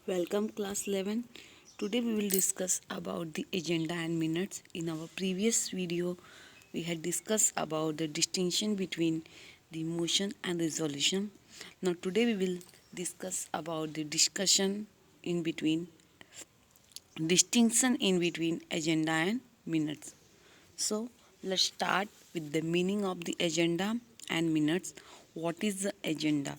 Welcome class 11. Today we will discuss about the agenda and minutes. In our previous video we had discussed about the distinction between the motion and resolution. Now today we will discuss about the distinction in between agenda and minutes. So let's start with the meaning of the agenda and minutes. What is the agenda?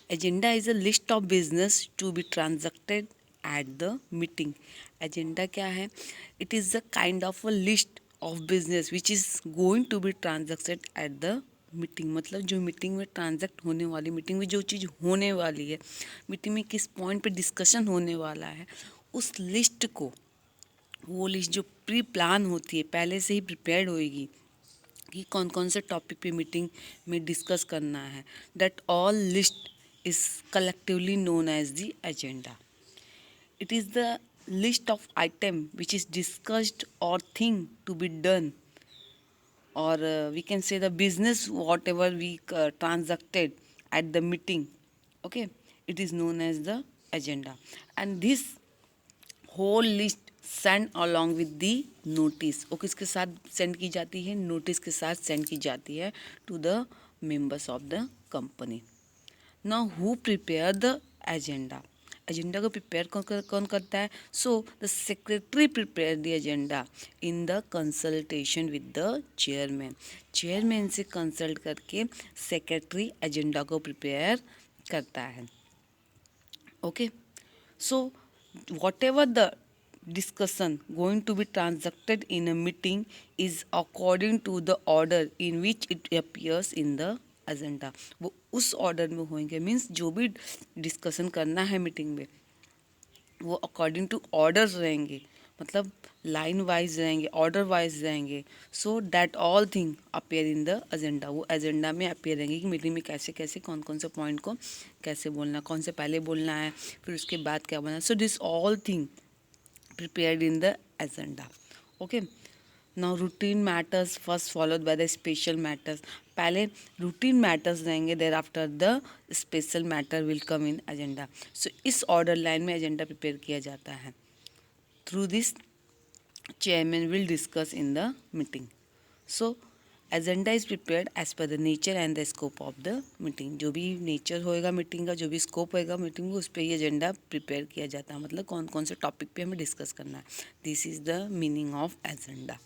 Agenda is a list of business to be transacted at the meeting. Agenda क्या है? It is a kind of a list of business which is going to be transacted at the meeting. मतलब जो meeting में transact होने वाली, meeting में जो चीज़ होने वाली है, मीटिंग में किस पॉइंट पे डिस्कशन होने वाला है, उस लिस्ट को, वो लिस्ट जो प्री प्लान होती है, पहले से ही प्रिपेयर्ड होएगी कि कौन कौन से टॉपिक पे मीटिंग में डिस्कस करना है. That all list is collectively known as the agenda. It is the list of item which is discussed or thing to be done, or we can say the business whatever we transacted at the meeting. Okay, it is known as the agenda, and this whole list send along with the notice. Okay, किसके साथ send की जाती है? Notice के साथ send की जाती है to the members of the company. Now who prepare the agenda? Agenda को प्रिपेयर कौन करता है? So the secretary prepare the agenda in the consultation with the chairman. Chairman से कंसल्ट करके सेक्रेटरी एजेंडा को प्रिपेयर करता है. Okay, so what ever the discussion going to be transacted in a meeting is according to the order in which it appears in the agenda. वो उस order में होंगे. Means जो भी डिस्कशन करना है मीटिंग में वो अकॉर्डिंग टू ऑर्डर्स रहेंगे. मतलब लाइन वाइज रहेंगे, ऑर्डर वाइज रहेंगे. So that all thing appear in the agenda. वो एजेंडा में अपेयर रहेंगे कि मीटिंग में कैसे कैसे कौन कौन से पॉइंट को कैसे बोलना, कौन से पहले बोलना है, फिर उसके बाद क्या बोलना. So this all thing prepared in the agenda. Okay, now routine matters first followed by the special matters. पहले routine matters रहेंगे, thereafter the special matter will come in agenda. So इस order line में agenda prepare किया जाता है. Through this chairman will discuss in the meeting. So agenda is prepared as per the nature and the scope of the meeting. जो भी nature होएगा meeting का, जो भी स्कोप होएगा मीटिंग में, उस पर ही एजेंडा प्रिपेयर किया जाता है. मतलब कौन कौन से टॉपिक पे हमें डिस्कस करना है. This is the meaning of agenda.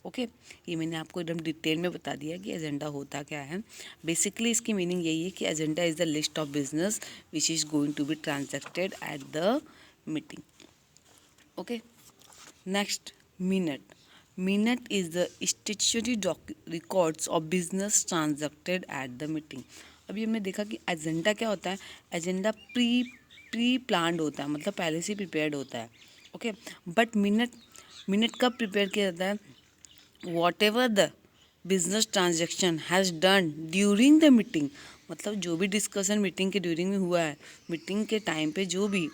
Okay, ये मैंने आपको एकदम डिटेल में बता दिया कि एजेंडा होता क्या है. बेसिकली इसकी मीनिंग यही है कि agenda is the list of business which is going to be transacted at the meeting. Okay, next minute. Minute is the statutory records of business transacted at the meeting. अभी हमने देखा कि agenda क्या होता है. एजेंडा प्री प्लान्ड होता है, मतलब पहले से प्रिपेयर्ड होता है. ओके, बट मिनट कब प्रिपेयर किया जाता है? What ever the business transaction has done during the meeting. मतलब जो भी डिस्कशन मीटिंग के ड्यूरिंग में हुआ है, मीटिंग के टाइम पे जो भी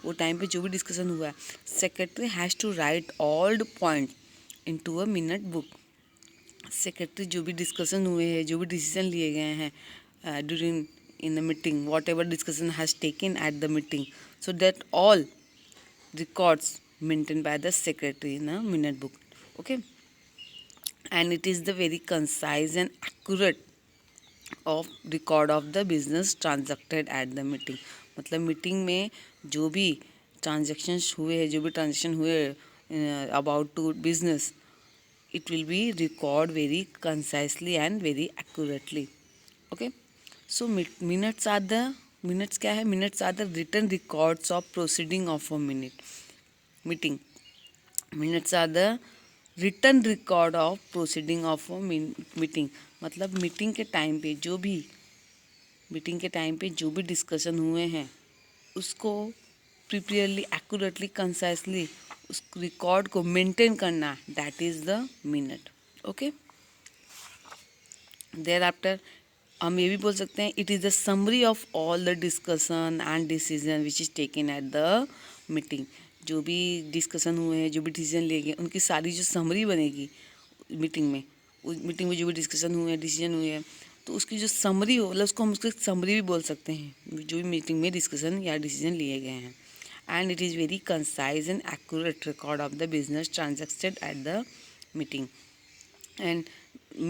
डिस्कशन हुआ है, secretary has to write all the point into a minute book. Secretary जो भी डिस्कशन हुए हैं, जो भी डिसीजन लिए गए हैं during in the meeting, what ever discussion has taken at the meeting, so that all records maintain by the secretary in a minute book. Okay, and it is the very concise and accurate of record of the business transacted at the meeting. मतलब meeting में जो भी transactions हुए हैं, जो भी transaction हुए about to business, it will be record very concisely and very accurately. Okay, so minutes क्या है? Minutes are the written records of proceeding of a meeting. Minutes are the written record of proceeding of a meeting. मतलब meeting के time पे जो भी discussion हुए हैं उसको प्रिपेयरली, एक्यूरेटली, कंसाइसली उस रिकॉर्ड को मेंटेन करना, that is the minute. Okay, there after हम ये भी बोल सकते हैं it is the summary of all the discussion and decision which is taken at the meeting. जो भी डिस्कशन हुए हैं, जो भी डिसीजन लिए गए, उनकी सारी जो समरी बनेगी मीटिंग में, उस मीटिंग में जो भी डिस्कशन हुए हैं, डिसीजन हुए हैं, तो उसकी जो समरी हो, मतलब उसको हम उसकी समरी भी बोल सकते हैं, जो भी मीटिंग में डिस्कशन या डिसीजन लिए गए हैं. and it is very concise and accurate record of the business transacted at the meeting. And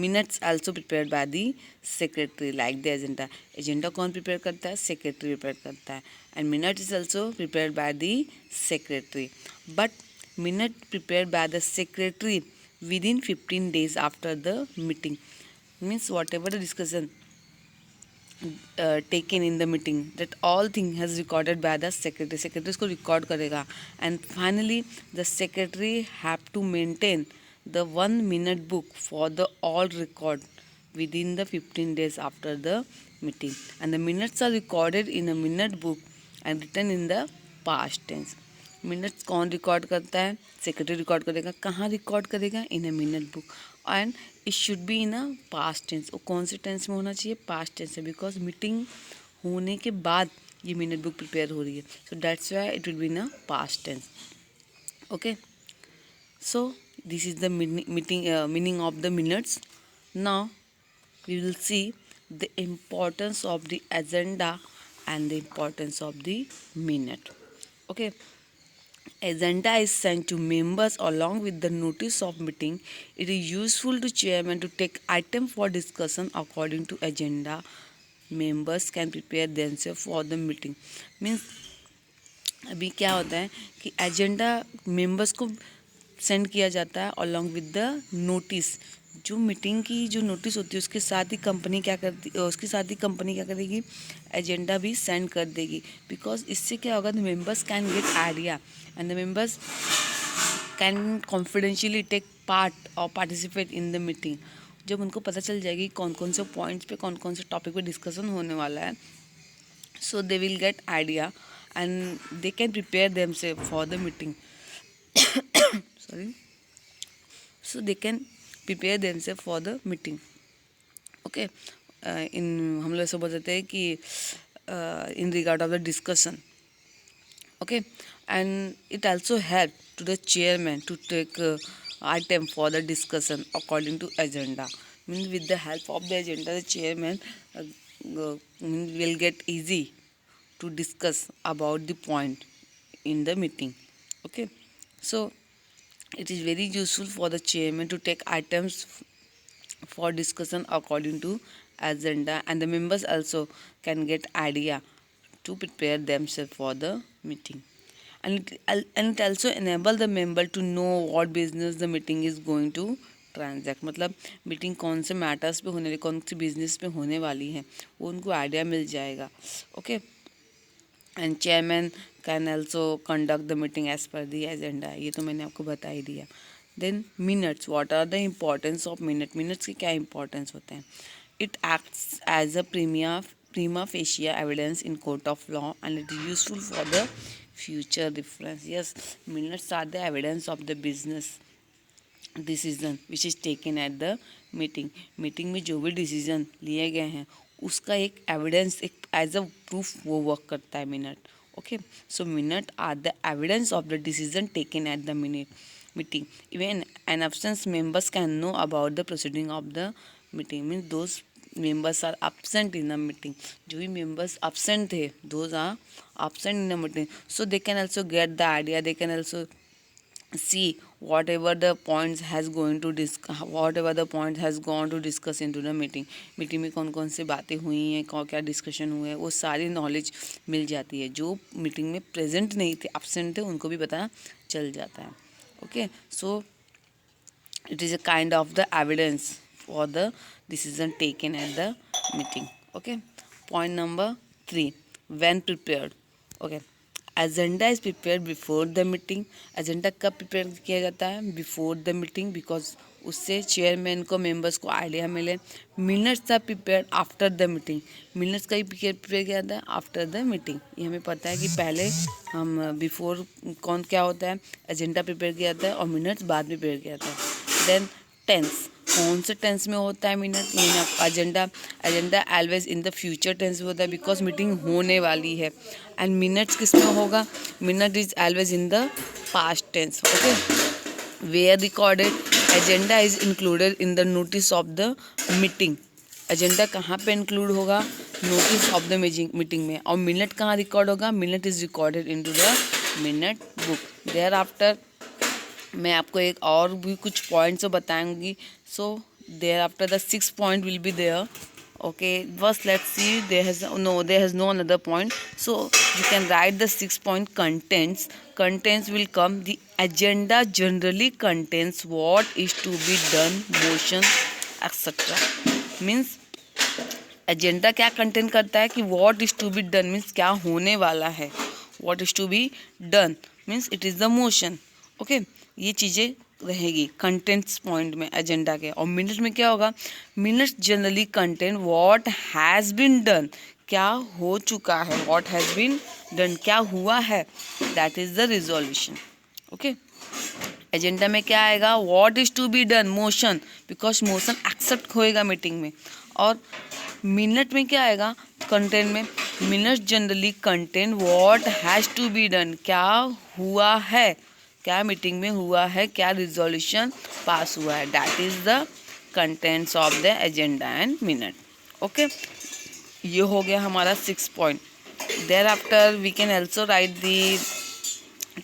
minutes also prepared by the secretary like the agenda कौन prepare करता है, secretary prepare करता है, and minutes is also prepared by the secretary, but minute prepared by the secretary within 15 days after the meeting, means whatever the discussion taken in the meeting, that all thing has recorded by the secretary इसको record करेगा, and finally the secretary have to maintain the 1 minute book for the all record within the 15 days after the meeting, and the minutes are recorded in a minute book and written in the past tense. Minutes कौन record करता है, secretary record करेगा, कहाँ record करेगा, in a minute book, and it should be in a past tense. वो कौन से tense में होना चाहिए, पास्ट टेंस है, बिकॉज मीटिंग होने के बाद ये मिनट बुक प्रिपेयर हो रही है, so that's why it will be in a past tense. Okay, so this is the meaning of the minutes. Now we will see the importance of the agenda and the importance of the minute. Okay, agenda is sent to members along with the notice of meeting. It is useful to chairman to take item for discussion according to agenda. Members can prepare themselves for the meeting. Means अभी क्या होता है कि agenda members को send किया जाता है along with the notice. जो मीटिंग की जो नोटिस होती है उसके साथ ही कंपनी क्या करती, उसके साथ ही कंपनी क्या करेगी, एजेंडा भी सेंड कर देगी. बिकॉज इससे क्या होगा, the members can get idea and the members can confidentially take part और पार्टिसिपेट इन द मीटिंग. जब उनको पता चल जाएगी कौन कौन से पॉइंट्स पे कौन कौन से टॉपिक पे डिस्कशन होने वाला है, so they will get idea and they can prepare themselves for the meeting. Sorry, so they can prepare themselves for the meeting. Okay, in हम लोग ऐसा बोल सकते हैं कि in regard of the discussion. Okay, and it also help to the chairman to take item for the discussion according to agenda. Means with the help of the agenda, the chairman will get easy to discuss about the point in the meeting. Okay, so it is very useful for the chairman to take items for discussion according to agenda, and the members also can get idea to prepare themselves for the meeting. And it also enable the member to know what business the meeting is going to transact. मतलब meeting कौन से matters पे होने वाली, कौन सी business पे होने वाली है, वो उनको आइडिया मिल जाएगा. Okay, and chairman can also conduct the meeting as per the agenda. ये तो मैंने आपको बता ही दिया. Then minutes, what are the importance of minute. Minutes की क्या इंपॉर्टेंस होते हैं. It acts as a prima facie evidence in court of law and it is useful for the future reference. Yes, minutes are the evidence of the business decision which is taken at the meeting. Meeting में जो भी decision लिए गए हैं उसका एक evidence, एक as a proof वो वर्क करता है minute. Okay, so minute are the evidence of the decision taken at the meeting. Even an absent members can know about the proceeding of the meeting. Means those members are absent in the meeting. जो भी members absent थे, those are absent in the meeting. So they can also get the idea. They can also see whatever the points has going to discuss, whatever the point has gone to discuss into the meeting. Meeting में कौन कौन सी बातें हुई हैं, कौन क्या discussion हुआ है, वो सारी नॉलेज मिल जाती है. जो मीटिंग में प्रेजेंट नहीं थे, एब्सेंट थे, उनको भी पता चल जाता है. Okay, so it is a kind of the evidence for the decision taken at the meeting. Okay, point number 3, when prepared. Okay, agenda is prepare before the meeting. Agenda कब प्रिपेयर किया जाता है, बिफोर द मीटिंग, बिकॉज उससे chairman को, members को idea मिले. Minutes are prepare after the meeting. Minutes का ही प्रिपेयर किया जाता है आफ्टर द मीटिंग. ये हमें पता है कि पहले हम बिफोर कौन क्या होता है, एजेंडा प्रिपेयर किया जाता है और मिनट्स बाद में प्रिपेयर किया जाता है. देन टेंस, कौन से टेंस में होता है minute, agenda. Agenda always in the future tense में होता है बिकॉज मीटिंग होने वाली है. एंड मिनट्स किस में होगा, minute is always in the past tense. Okay, where recorded, agenda is included in the notice of the meeting. Agenda कहाँ पे इंक्लूड होगा, नोटिस ऑफ द मीटिंग में. और मिनट कहाँ रिकॉर्ड होगा, minute is recorded into the minute book. Thereafter मैं आपको एक और भी कुछ पॉइंट्स बताऊंगी। So there after the 6 point will be there. Okay, first let's see, there has no another point. So you can write the 6 point contents. Contents will come. The agenda generally contains what is to be done, motion, etc. Means agenda क्या content करता है कि what is to be done means क्या होने वाला है, what is to be done means it is the motion. Okay, ये चीज़ें रहेगी कंटेंट्स पॉइंट में एजेंडा के। और मिनट में क्या होगा, minutes generally content what has been done, क्या हो चुका है, व्हाट हैज़ बीन डन क्या हुआ है, that is the resolution. Okay, agenda में क्या आएगा, what is to be done, motion, because motion accept होएगा मीटिंग में। और मिनट में क्या आएगा, कंटेंट में, minutes generally content what has to be done, क्या हुआ है, क्या मीटिंग में हुआ है, क्या रिजोल्यूशन पास हुआ है, that is the contents of the agenda and minute. Okay, ये हो गया हमारा 6 point. Thereafter we can also write the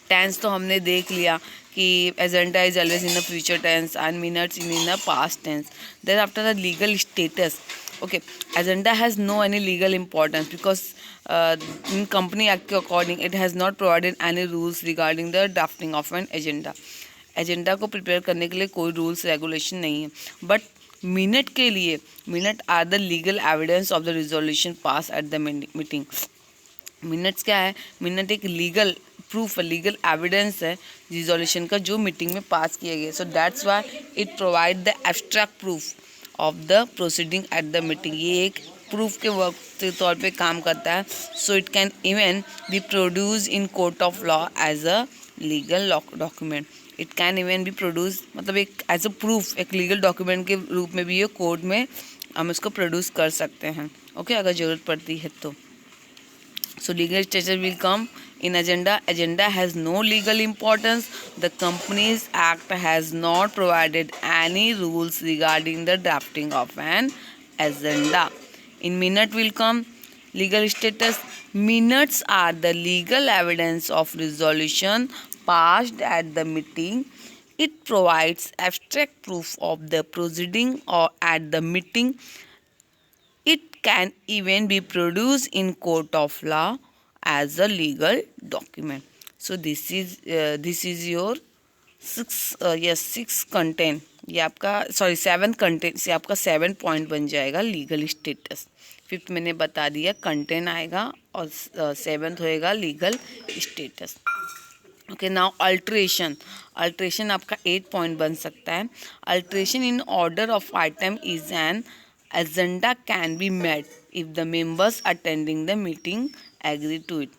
tense. तो हमने देख लिया कि agenda is always in the future tense and minutes in the past tense. There after the legal status. Okay, agenda has no any legal importance because in Company Act के according it has not provided any rules regarding the drafting of an agenda. Agenda को prepare करने के लिए कोई rules regulation नहीं है, but minute के लिए, minute are the legal evidence of the resolution pass at the meeting. Minutes क्या है, मिनट एक लीगल प्रूफ है, लीगल एविडेंस है रिजोल्यूशन का जो मीटिंग में पास किया गया। So that's why it provide the abstract proof of the proceeding at the meeting. ये एक प्रूफ के वर्क के तौर पे काम करता है। So it can even be produce in court of law as a legal document. It can even be produce मतलब एक एज अ प्रूफ, एक लीगल डॉक्यूमेंट के रूप में भी ये कोर्ट में हम इसको प्रोड्यूस कर सकते हैं। ओके, अगर ज़रूरत पड़ती है तो। So legal status will come in agenda. Agenda has no legal importance. The Companies Act has not provided any rules regarding the drafting of an agenda. In minute will come legal status. Minutes are the legal evidence of resolution passed at the meeting. It provides abstract proof of the proceeding or at the meeting. It can even be produced in court of law as a legal document. So this is your 6 content. ये आपका 7 content से आपका 7 point बन जाएगा legal status. 5th मैंने बता दिया content आएगा और 7th होएगा legal status. Okay, now alteration. Alteration आपका 8 पॉइंट बन सकता है। Alteration in order of item is an agenda can be met if the members attending the meeting agree to it.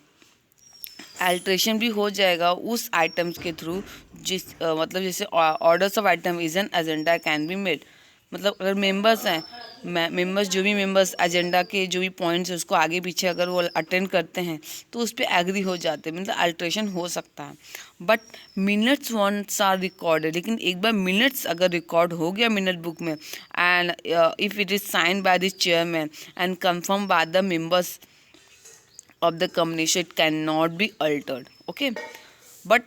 Alteration भी हो जाएगा उस आइटम्स के थ्रू जिस मतलब जैसे orders of item is an agenda can be made. मतलब अगर मेंबर्स हैं, मेंबर्स जो भी मेंबर्स एजेंडा के जो भी पॉइंट्स है उसको आगे पीछे अगर वो अटेंड करते हैं तो उस पर एग्री हो जाते हैं, मतलब अल्ट्रेशन हो सकता है। But minutes once are recorded, लेकिन एक बार मिनट्स अगर रिकॉर्ड हो गया मिनट बुक में and if it is sign by the chairman and confirm by the members of the company, so it cannot be altered. Okay, but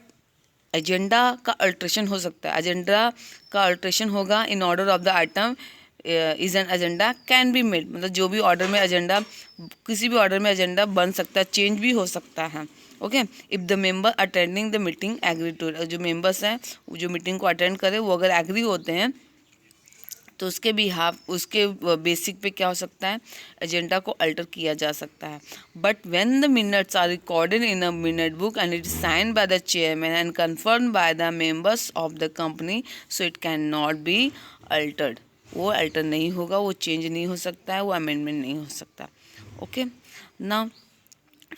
agenda का alteration हो सकता है। एजेंडा का अल्ट्रेशन होगा in order of the item is an agenda can be made, मतलब जो भी order में एजेंडा, किसी भी ऑर्डर में एजेंडा बन सकता है, चेंज भी हो सकता है। Okay, if the member attending the meeting agree to, जो मेंबर्स हैं जो मीटिंग को अटेंड करें वो अगर एग्री होते हैं तो उसके भी उसके बेसिक पे क्या हो सकता है, एजेंडा को अल्टर किया जा सकता है। But when the minutes are recorded in a minute book and it is signed by the chairman and confirmed by the members of the company, so it can not be altered. वो alter नहीं होगा, वो change नहीं हो सकता है, वो amendment नहीं हो सकता। ओके, नाउ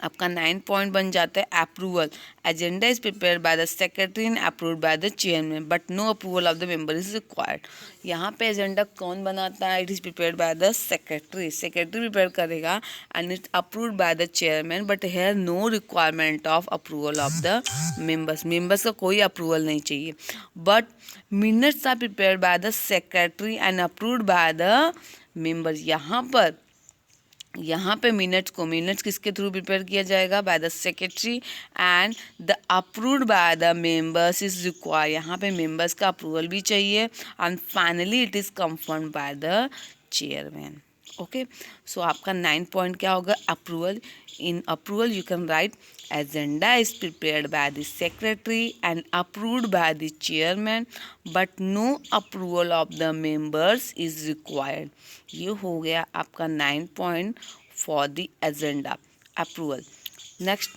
आपका 9 पॉइंट बन जाता है approval. Agenda is prepare by the secretary and approved by the chairman but no approval of the member is required. यहाँ पे एजेंडा कौन बनाता है, it is prepare by the secretary, secretary prepare करेगा and it approved by the chairman but here no requirement of approval of the members, members का कोई approval नहीं चाहिए। But minutes are prepare by the secretary and approved by the members, यहाँ पर यहाँ पे minutes किसके थ्रू प्रिपेयर किया जाएगा? By the secretary and the approved by the members is required. यहाँ पे मेंबर्स का अप्रूवल भी चाहिए and finally it is confirm by the chairman. Okay, so आपका 9 पॉइंट क्या होगा? Approval. In approval you can write agenda is prepared by the secretary and approved by the chairman but no approval of the members is required। ये हो गया आपका 9 point for the agenda approval. Next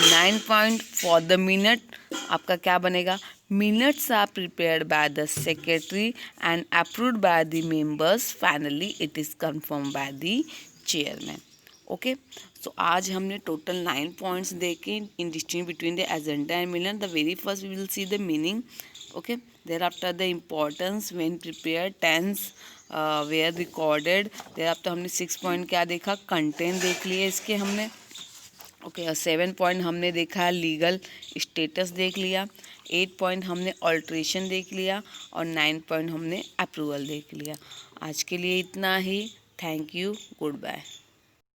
9 point for the minute, आपका क्या बनेगा? Minutes are prepared by the secretary and approved by the members, finally it is confirm by the chairman. Okay, so आज हमने total 9 points देखे in distinguish between the agenda and minute. The very first we will see the meaning. Okay, there after the importance when prepare, tense were recorded. There after हमने 6 point क्या देखा? Content देख लिए इसके हमने। Okay, 7 point हमने देखा legal status देख लिया। 8 पॉइंट हमने ऑल्ट्रेशन देख लिया और 9 पॉइंट हमने अप्रूवल देख लिया। आज के लिए इतना ही। Thank you, good bye.